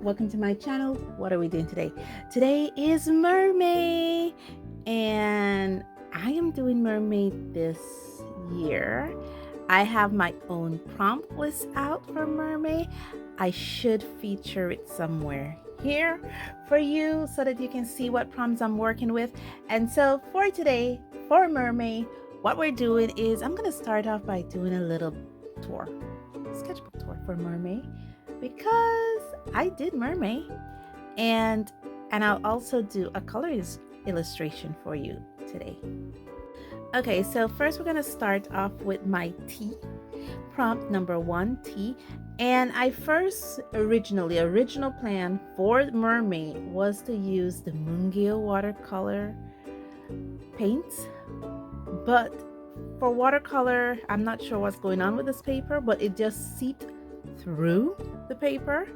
welcome to my channel. What are we doing today? Today is Mermay, and I am doing Mermay this year. I have my own prompt list out for Mermay. I should feature it somewhere here for you so that you can see what prompts I'm working with. And so for today, for Mermay, what we're doing is I'm going to start off by doing a little tour, sketchbook tour for Mermay, because I did Mermay, and I'll also do a color illustration for you today. Okay, so first we're going to start off with my T, prompt number 1, T. And I first original plan for Mermay was to use the Mungyo watercolor paints, but for watercolor, I'm not sure what's going on with this paper, but it just seeped through the paper,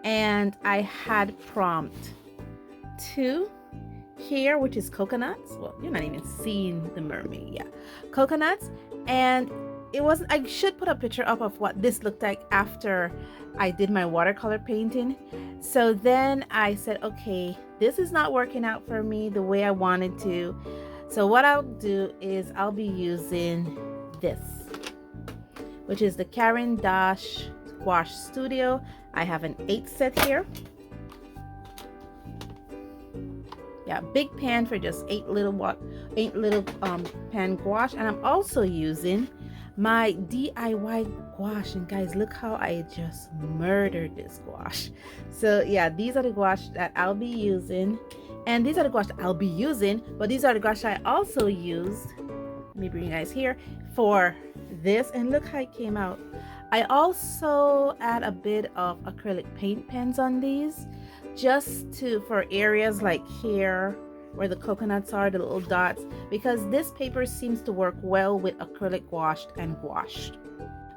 and I had prompt 2 here, which is coconuts. Well, you're not even seeing the Mermay. Yeah, coconuts. And it wasn't, I should put a picture up of what this looked like after I did my watercolor painting. So then I said, okay, this is not working out for me the way I wanted to. So what I'll do is I'll be using this, which is the Caran d'Ache Gouache Studio. I have an 8 set here. Yeah, big pan for just 8 little pan gouache. And I'm also using my DIY gouache, and guys, look how I just murdered this gouache. So yeah, these are the gouache that I'll be using, and these are the gouache that I'll be using, but these are the gouache I also used, let me bring you guys here, for this, and look how it came out. I also add a bit of acrylic paint pens on these, just for areas like here where the coconuts are, the little dots, because this paper seems to work well with acrylic gouache and gouache.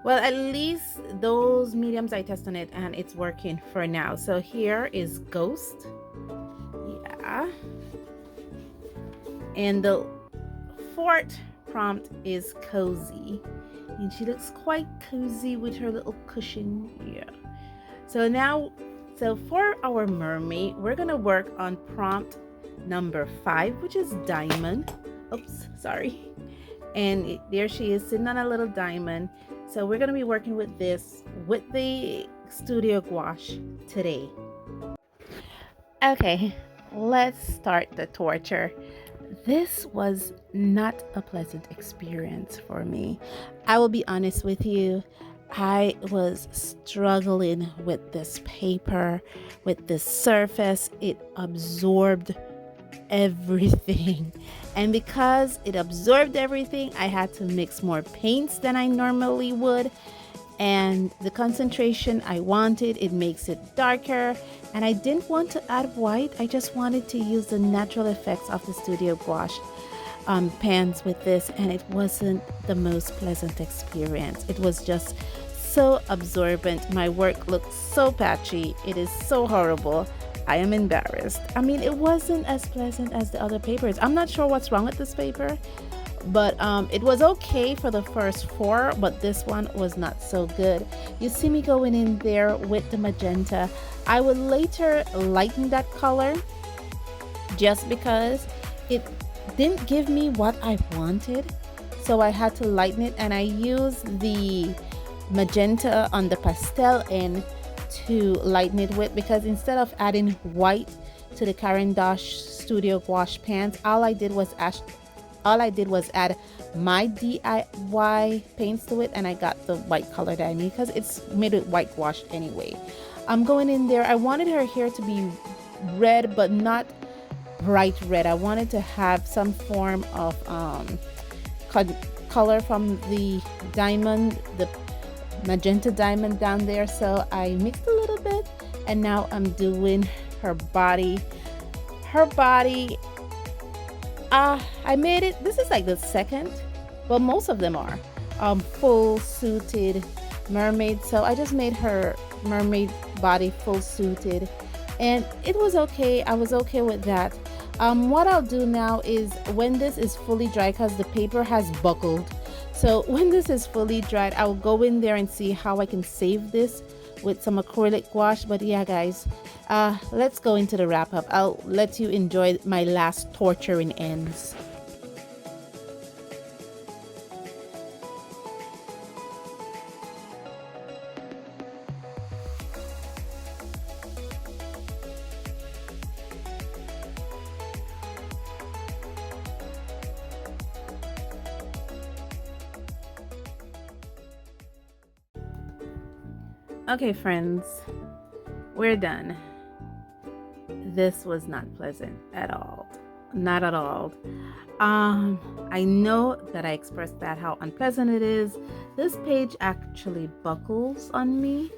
Well, at least those mediums I test on it, and it's working for now. So here is Ghost. Yeah. And the 4th prompt is Cozy. And she looks quite cozy with her little cushion. Yeah. So for our Mermay, we're gonna work on prompt number 5, which is diamond. Oops, sorry. And there she is sitting on a little diamond. So we're gonna be working with this with the studio gouache today. Okay, let's start the torture. This was not a pleasant experience for me. I will be honest with you. I was struggling with this paper, with this surface. It absorbed everything, and because it absorbed everything, I had to mix more paints than I normally would, and the concentration I wanted, it makes it darker, and I didn't want to add white. I just wanted to use the natural effects of the studio gouache pans with this, and it wasn't the most pleasant experience. It was just so absorbent. My work looked so patchy. It is so horrible. I am embarrassed. I mean, it wasn't as pleasant as the other papers. I'm not sure what's wrong with this paper, but it was okay for the first 4, but this one was not so good. You see me going in there with the magenta. I would later lighten that color just because it didn't give me what I wanted, so I had to lighten it, and I used the magenta on the pastel end to lighten it with, because instead of adding white to the Caran d'Ache Studio Gouache pans, all I did was add my DIY paints to it, and I got the white color that I need because it's made with white gouache anyway. I'm going in there. I wanted her hair to be red, but not bright red. I wanted to have some form of color from the diamond, the magenta diamond down there. So I mixed a little bit, and now I'm doing her body. I made it, this is like the 2nd, but most of them are full suited mermaid, so I just made her mermaid body full suited, and it was okay. I was okay with that. What I'll do now is, when this is fully dry, because the paper has buckled, so when this is fully dried, I will go in there and see how I can save this with some acrylic gouache. But yeah, guys, let's go into the wrap up. I'll let you enjoy my last torturing ends. Okay, friends, we're done. This was not pleasant at all. Not at all. I know that I expressed that how unpleasant it is. This page actually buckles on me.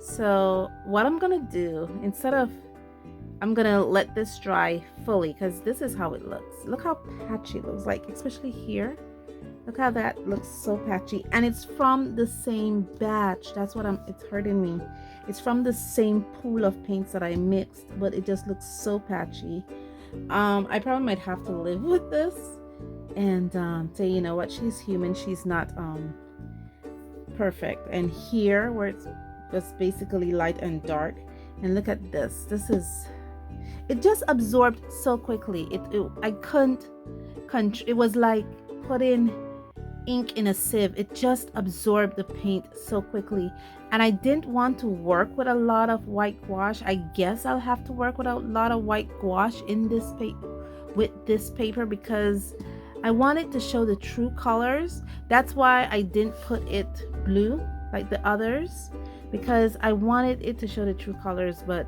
So what I'm gonna do, I'm gonna let this dry fully, because this is how it looks. Look how patchy it looks, like especially here. Look how that looks so patchy, and it's from the same batch. That's what it's hurting me. It's from the same pool of paints that I mixed, but it just looks so patchy. I probably might have to live with this and say, you know what, she's human, she's not perfect. And here where it's just basically light and dark, and look at this. It just absorbed so quickly. I couldn't, it was like putting ink in a sieve. It just absorbed the paint so quickly, and I didn't want to work with a lot of white gouache. I guess I'll have to work with a lot of white gouache in this paper because I wanted to show the true colors. That's why I didn't put it blue like the others, because I wanted it to show the true colors, but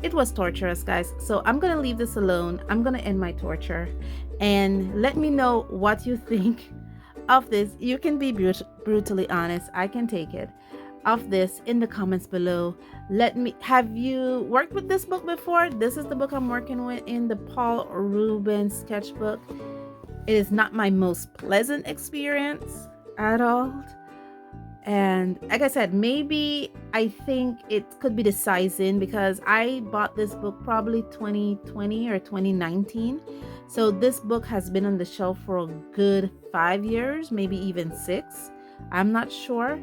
it was torturous, guys. So I'm gonna leave this alone. I'm gonna end my torture, and let me know what you think of this. You can be brutally honest, I can take it, of this in the comments below. Have you worked with this book before? This is the book I'm working with in the Paul Rubens sketchbook. It is not my most pleasant experience at all, and like I said, maybe I think it could be the sizing, because I bought this book probably 2020 or 2019. So this book has been on the shelf for a good 5 years, maybe even 6. I'm not sure.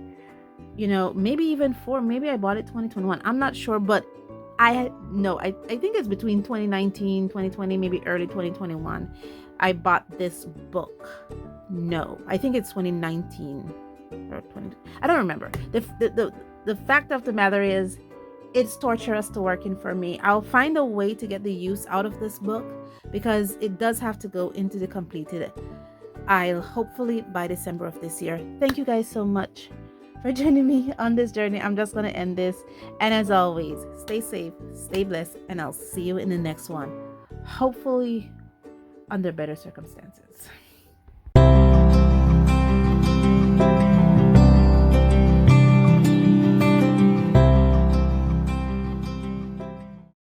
You know, maybe even 4. Maybe I bought it 2021. I'm not sure, but I think it's between 2019, 2020, maybe early 2021. I bought this book. No, I think it's 2019 or 20. I don't remember. The fact of the matter is, it's torturous to work in for me. I'll find a way to get the use out of this book, because it does have to go into the completed aisle, hopefully by December of this year. Thank you guys so much for joining me on this journey. I'm just going to end this. And as always, stay safe, stay blessed, and I'll see you in the next one. Hopefully under better circumstances.